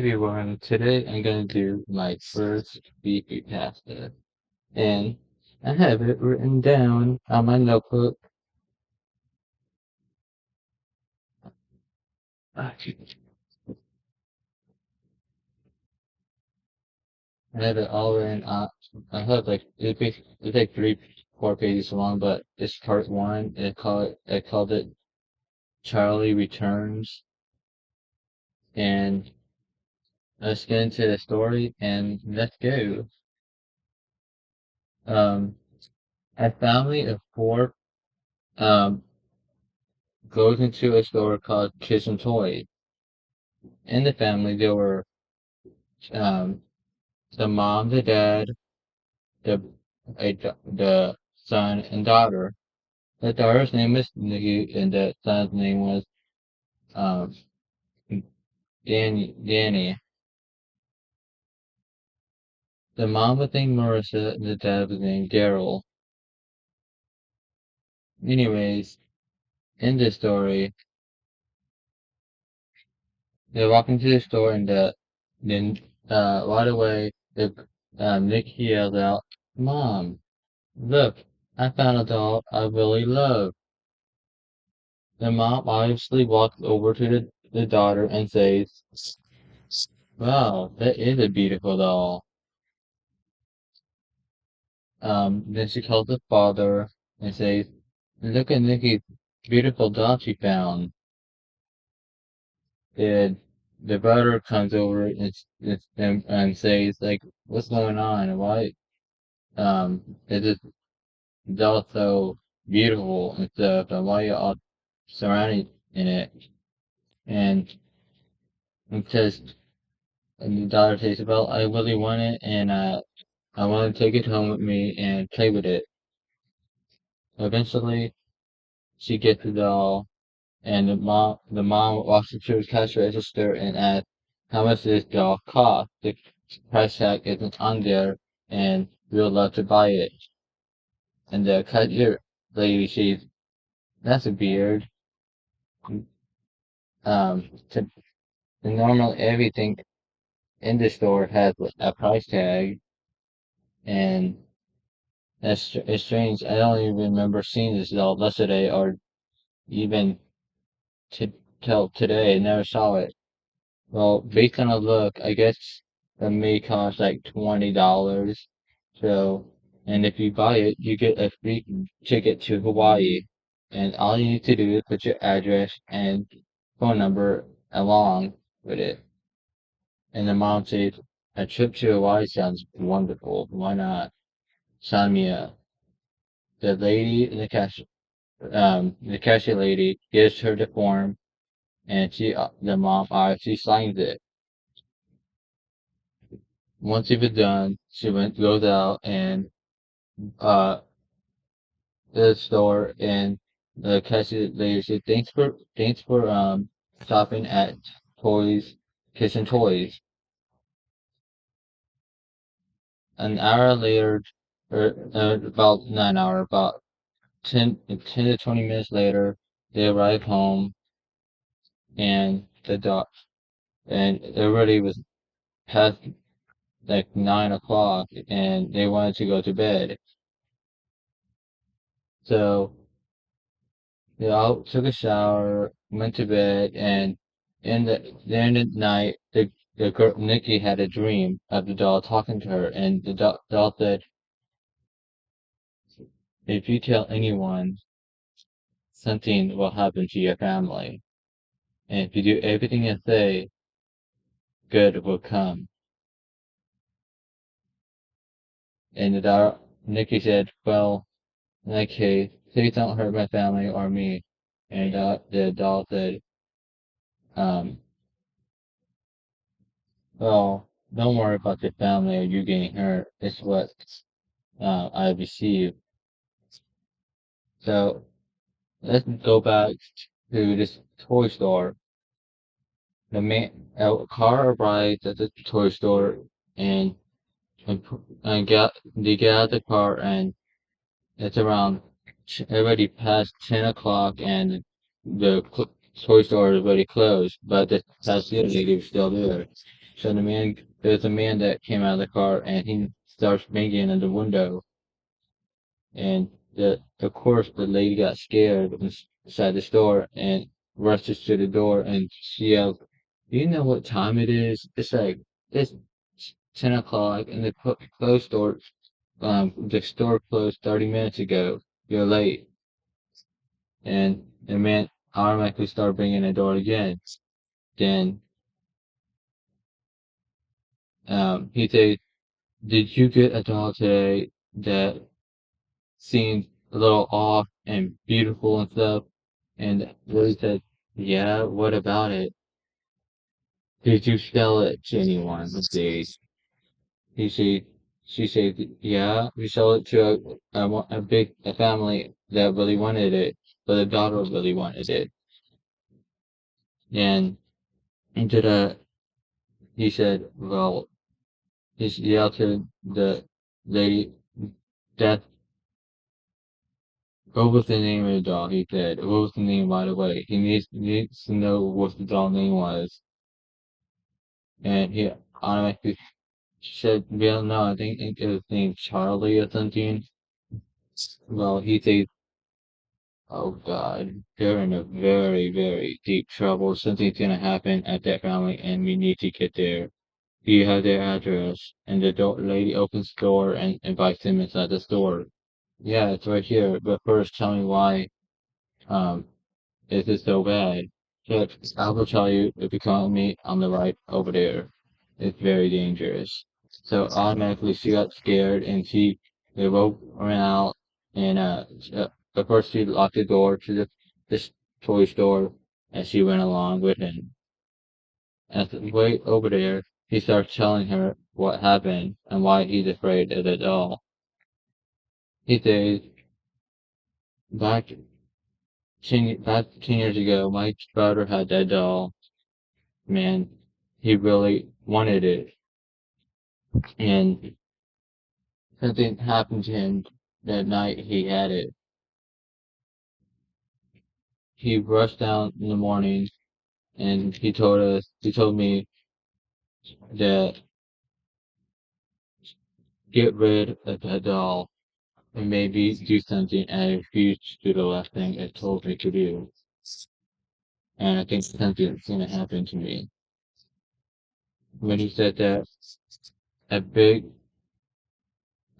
everyone, today I'm gonna do my first beefy pasta, and I have it written down on my notebook. I have it all written on. I have it's like 3, 4 pages long, but it's part one. And I called it Charlie Returns, and let's get into the story and let's go. Um, a family of four um goes into a store called Kitchen Toys. In the family, there were um, the mom, the dad, the the son and daughter. The daughter's name was Nikki, and the son's name was um, Danny. The mom was named Marissa, and the dad was named Daryl. Anyways, in this story, they walk into the store, and then right away, Nikki yells out, "Mom, look! I found a doll I really love." The mom obviously walks over to the daughter and says, "Wow, that is a beautiful doll." Then she calls the father and says, "Look at Nikki's beautiful doll she found." And the brother comes over and says, like, "What's going on? Why is this doll so beautiful and stuff? And why are you all surrounded in it?" And it says, and the daughter says, "Well, I really want it, and I want to take it home with me and play with it." Eventually, she gets the doll, and the mom walks up to the cash register and asks, "How much does this doll cost?" The price tag isn't on there, and we would love to buy it. And the cashier lady says, "That's a beard." To, normally everything in the store has a price tag, and it's strange. I don't even remember seeing this doll yesterday or even to till today. I never saw it. Well, based on a look, I guess it may cost like $20. So, and if you buy it, you get a free ticket to Hawaii. And all you need to do is put your address and phone number along with it. And the mom says, "A trip to Hawaii sounds wonderful. Why not? Sign me up." The lady, the cashier lady gives her the form, and the mom obviously signs it. Once it was done, goes out and uh the store, and the cashier lady said, "Thanks for shopping at Toys Kitchen Toys." An hour later, or about 9 hour, about 10 to 20 minutes later, they arrive home, and the dog and everybody was past like 9 o'clock, and they wanted to go to bed. So they all took a shower, went to bed, and in the night, the girl Nikki had a dream of the doll talking to her, and the doll said, "If you tell anyone, something will happen to your family, and if you do everything I say, good will come." And Nikki said, "Well, in that case, please don't hurt my family or me." And the doll said, um, "Well, don't worry about your family or you getting hurt. It's what I received." So let's go back to this toy store. A car arrives at the toy store, and they get out of the car, and it's around already past 10 o'clock, and the toy store is already closed, but the cashier lady is still there. So there's a man that came out of the car and he starts banging on the window, and of course the lady got scared inside the store and rushes to the door and she yells, "Do you know what time it is? It's 10 o'clock and the store closed 30 minutes ago. You're late." And the man automatically started banging the door again. Then he said, "Did you get a doll today that seemed a little off and beautiful and stuff?" And Lily said, "Yeah, what about it? Did you sell it to anyone?" He said, she said, "Yeah, we sold it to a family that really wanted it, but the daughter really wanted it." And into the, he said, well, he yelled to the lady, that, "What was the name of the doll?" He said, "What was the name right away? He needs to know what the doll name was." And he automatically said, "Well, no, I think it was named Charlie or something." Well, he said, "Oh God, they're in a very, very deep trouble. Something's gonna happen at that family, and we need to get there. Do you have their address?" And the lady opens the door and invites him inside the store. "Yeah, it's right here. But first, tell me why um is it so bad?" So I will tell you, if you call me on the right over there, it's very dangerous. So automatically she got scared and they both ran out and of course she locked the door to this toy store and she went along with him. At the way over there, he starts telling her what happened and why he's afraid of the doll. He says, back back 10 years ago, my brother had that doll. Man, he really wanted it. And something happened to him that night he had it. He rushed down in the morning and he told me that get rid of that doll and maybe do something, and I refused to do the last thing it told me to do. And I think something's gonna happen to me. When he said that, a big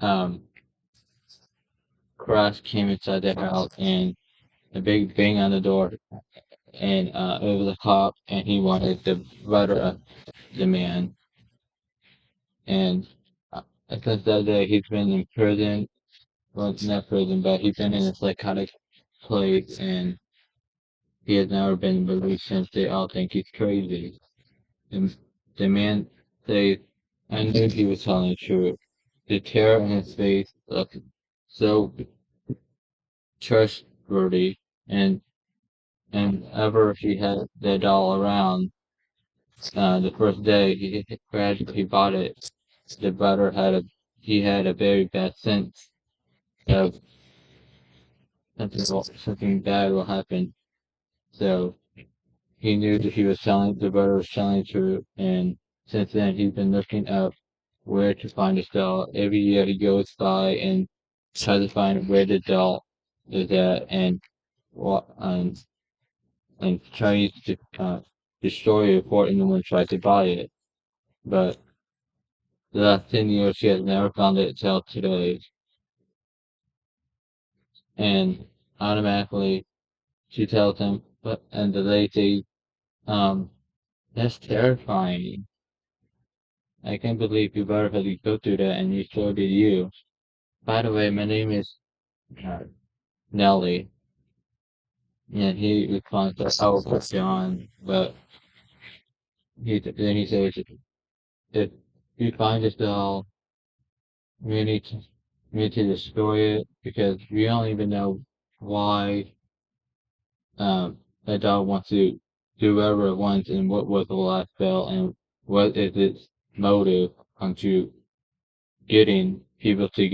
um crash came inside the house and a big bang on the door, and it was a cop and he wanted the brother of the man. And since that day he's been in prison, well, not prison, but he's been in a psychotic place, and he has never been released since. They all think he's crazy. And the man says, "I knew he was telling the truth." The terror in his face looked so trustworthy, and ever he had the doll around, the first day he bought it, the brother he had a very bad sense of something bad will happen. So he knew that the brother was telling the truth, and since then he's been looking up where to find the doll. Every year he goes by and tries to find where the doll is at, wa- and, and tries to destroy it before anyone tries to buy it. But the last 10 years he has never found it till today, and automatically she tells him, and the lady, um, "That's terrifying. I can't believe you both had to go through that, and you so did you. By the way, my name is uh, Nelly." And he responds, "Oh, John." But then he says, "If you find this doll, we need to, we need to destroy it because we don't even know why that doll wants to do whatever it wants and what was the last spell and what is its motive onto getting people to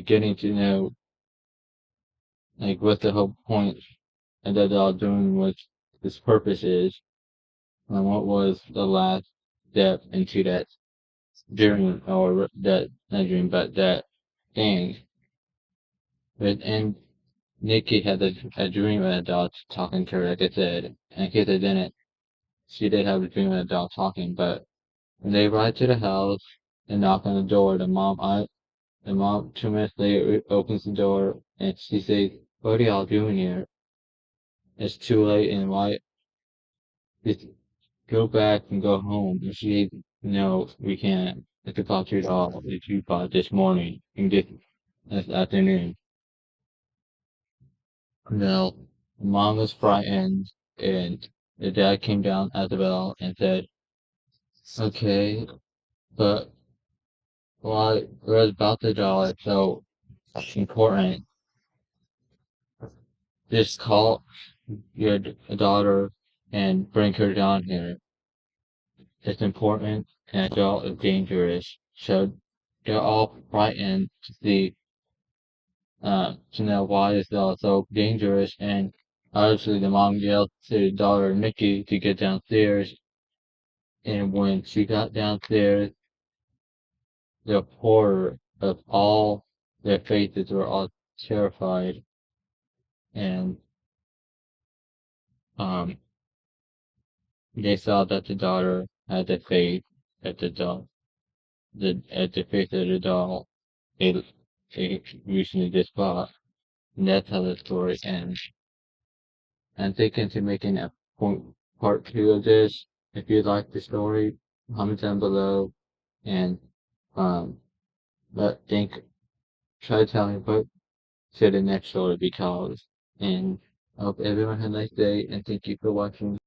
getting to know what the whole point and that they're all doing, what its purpose is, and what was the last." depth into that dream, or that not dream, but that thing. But and Nikki had a dream of a dog talking to her, like I said, and in case I didn't, she did have a dream of a dog talking. But when they arrive to the house and knock on the door, the mom 2 minutes later opens the door and she says, "What are y'all doing here? It's too late, and why just go back and go home." And she said, "No, we can't. It's about your dog that you bought this morning and this afternoon." No, the mom was frightened, and the dad came down at the bell and said, "Okay, but what about the dog? It's so important. Just call your daughter and bring her down here. It's important, and the dog is dangerous." So they're all frightened to know why this dog is so dangerous, and obviously the mom yelled to the daughter Nikki to get downstairs, and when she got downstairs, the horror of all their faces were all terrified, and um, they saw that the daughter had the face at the doll, at the face of the doll they, they recently just bought. And that's how the story ends. I'm thinking to making a part two of this. If you like the story, comment down below and um, think, try to tell me what should the next story be called. And I hope everyone had a nice day, and thank you for watching.